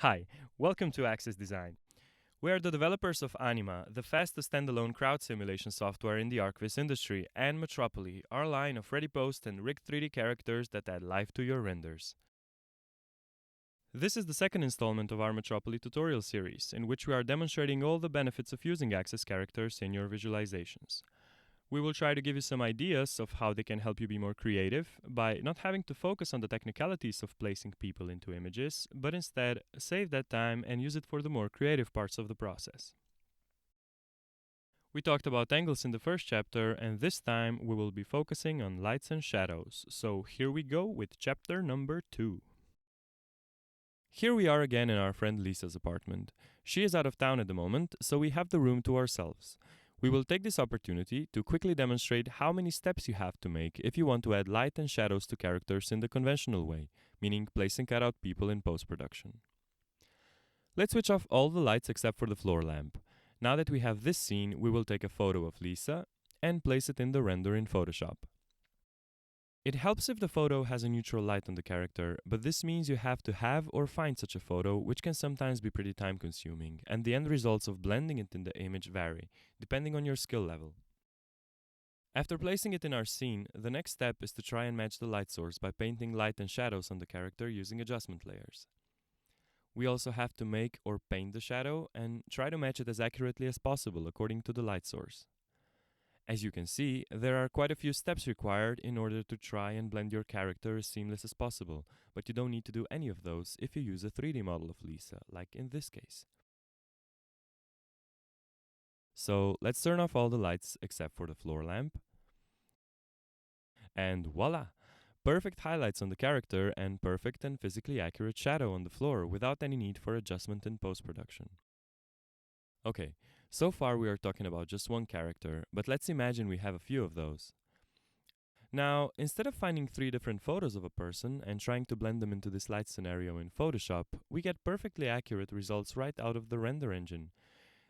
Hi, welcome to AXYZ Design. We are the developers of Anima, the fastest standalone crowd simulation software in the ARCVIZ industry, and Metropoly, our line of ready post and rigged 3D characters that add life to your renders. This is the second installment of our Metropoly Tutorial Series, in which we are demonstrating all the benefits of using AXYZ characters in your visualizations. We will try to give you some ideas of how they can help you be more creative by not having to focus on the technicalities of placing people into images, but instead save that time and use it for the more creative parts of the process. We talked about angles in the first chapter, and this time we will be focusing on lights and shadows. So here we go with chapter number 2. Here we are again in our friend Lisa's apartment. She is out of town at the moment, so we have the room to ourselves. We will take this opportunity to quickly demonstrate how many steps you have to make if you want to add light and shadows to characters in the conventional way, meaning placing cutout people in post-production. Let's switch off all the lights except for the floor lamp. Now that we have this scene, we will take a photo of Lisa and place it in the render in Photoshop. It helps if the photo has a neutral light on the character, but this means you have to have or find such a photo, which can sometimes be pretty time consuming, and the end results of blending it in the image vary, depending on your skill level. After placing it in our scene, the next step is to try and match the light source by painting light and shadows on the character using adjustment layers. We also have to make or paint the shadow and try to match it as accurately as possible according to the light source. As you can see, there are quite a few steps required in order to try and blend your character as seamless as possible, but you don't need to do any of those if you use a 3D model of Lisa, like in this case. So let's turn off all the lights except for the floor lamp. And voila! Perfect highlights on the character and perfect and physically accurate shadow on the floor without any need for adjustment in post-production. Okay, so far we are talking about just one character, but let's imagine we have a few of those. Now, instead of finding 3 different photos of a person and trying to blend them into this light scenario in Photoshop, we get perfectly accurate results right out of the render engine.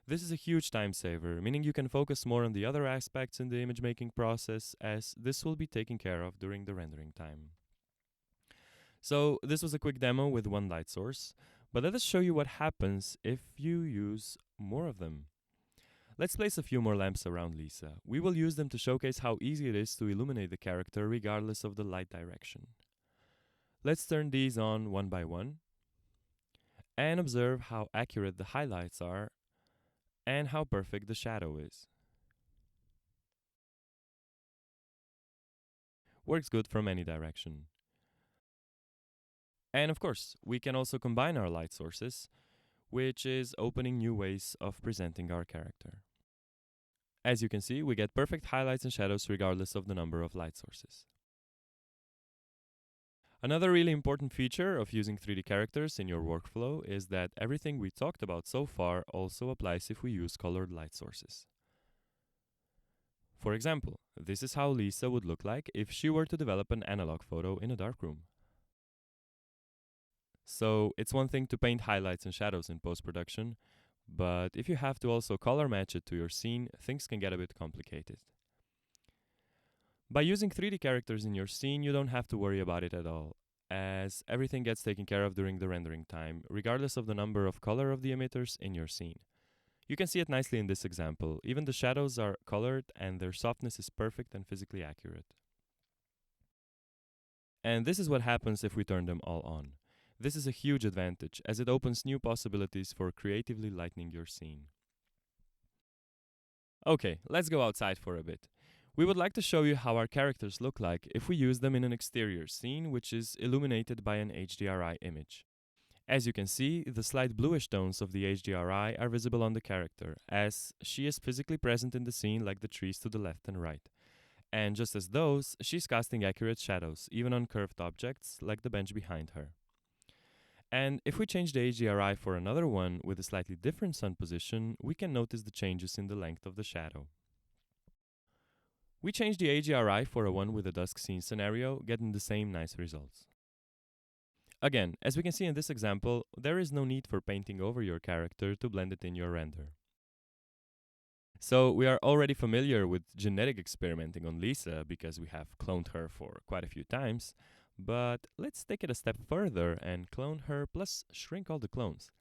This is a huge time saver, meaning you can focus more on the other aspects in the image making process, as this will be taken care of during the rendering time. So this was a quick demo with one light source, but let us show you what happens if you use more of them. Let's place a few more lamps around Lisa. We will use them to showcase how easy it is to illuminate the character regardless of the light direction. Let's turn these on one by one and observe how accurate the highlights are and how perfect the shadow is. Works good from any direction. And of course, we can also combine our light sources, which is opening new ways of presenting our character. As you can see, we get perfect highlights and shadows regardless of the number of light sources. Another really important feature of using 3D characters in your workflow is that everything we talked about so far also applies if we use colored light sources. For example, this is how Lisa would look like if she were to develop an analog photo in a darkroom. So it's one thing to paint highlights and shadows in post-production, but if you have to also color match it to your scene, things can get a bit complicated. By using 3D characters in your scene, you don't have to worry about it at all, as everything gets taken care of during the rendering time, regardless of the number of color of the emitters in your scene. You can see it nicely in this example. Even the shadows are colored and their softness is perfect and physically accurate. And this is what happens if we turn them all on. This is a huge advantage, as it opens new possibilities for creatively lightening your scene. Okay, let's go outside for a bit. We would like to show you how our characters look like if we use them in an exterior scene which is illuminated by an HDRI image. As you can see, the slight bluish tones of the HDRI are visible on the character, as she is physically present in the scene like the trees to the left and right. And just as those, she's casting accurate shadows, even on curved objects like the bench behind her. And if we change the HDRI for another one with a slightly different sun position, we can notice the changes in the length of the shadow. We changed the HDRI for a one with a dusk scene scenario, getting the same nice results. Again, as we can see in this example, there is no need for painting over your character to blend it in your render. So we are already familiar with genetic experimenting on Lisa because we have cloned her for quite a few times, But let's take it a step further and clone her plus shrink all the clones.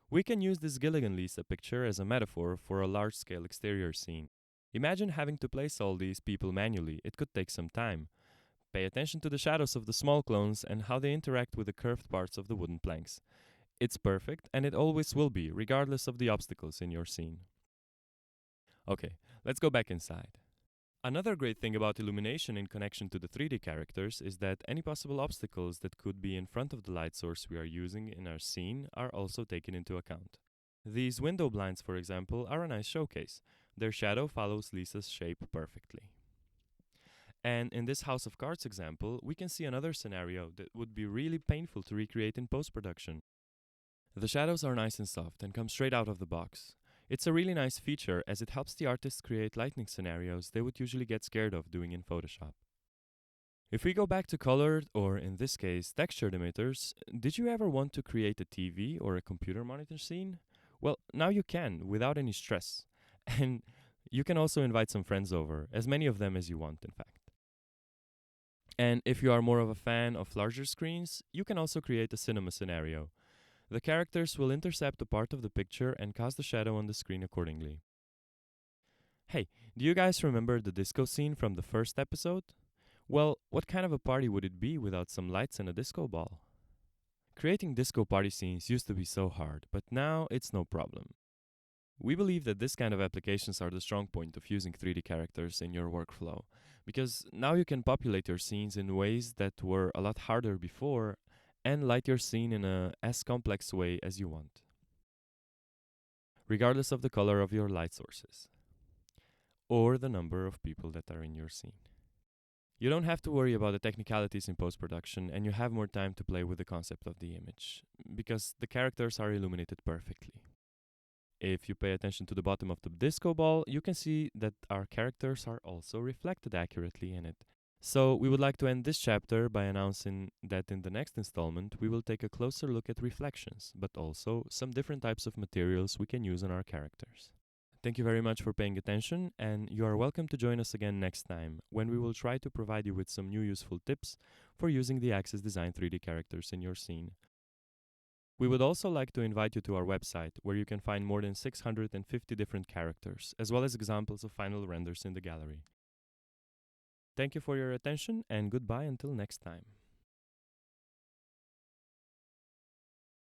We can use this Gilligan Lisa picture as a metaphor for a large-scale exterior scene. Imagine having to place all these people manually. It could take some time. Pay attention to the shadows of the small clones and how they interact with the curved parts of the wooden planks. It's perfect, and it always will be, regardless of the obstacles in your scene. Okay, let's go back inside. Another great thing about illumination in connection to the 3D characters is that any possible obstacles that could be in front of the light source we are using in our scene are also taken into account. These window blinds, for example, are a nice showcase. Their shadow follows Lisa's shape perfectly. And in this House of Cards example, we can see another scenario that would be really painful to recreate in post-production. The shadows are nice and soft and come straight out of the box. It's a really nice feature as it helps the artists create lighting scenarios they would usually get scared of doing in Photoshop. If we go back to colored, or in this case, textured emitters, did you ever want to create a TV or a computer monitor scene? Well, now you can, without any stress. And you can also invite some friends over, as many of them as you want, in fact. And if you are more of a fan of larger screens, you can also create a cinema scenario. The characters will intercept a part of the picture and cast the shadow on the screen accordingly. Hey, do you guys remember the disco scene from the first episode? Well, what kind of a party would it be without some lights and a disco ball? Creating disco party scenes used to be so hard, but now it's no problem. We believe that this kind of applications are the strong point of using 3D characters in your workflow, because now you can populate your scenes in ways that were a lot harder before and light your scene in a as complex way as you want, regardless of the color of your light sources or the number of people that are in your scene. You don't have to worry about the technicalities in post-production, and you have more time to play with the concept of the image, because the characters are illuminated perfectly. If you pay attention to the bottom of the disco ball, you can see that our characters are also reflected accurately in it. So we would like to end this chapter by announcing that in the next installment we will take a closer look at reflections, but also some different types of materials we can use on our characters. Thank you very much for paying attention, and you are welcome to join us again next time, when we will try to provide you with some new useful tips for using the AXYZ Design 3D characters in your scene. We would also like to invite you to our website, where you can find more than 650 different characters, as well as examples of final renders in the gallery. Thank you for your attention, and goodbye until next time.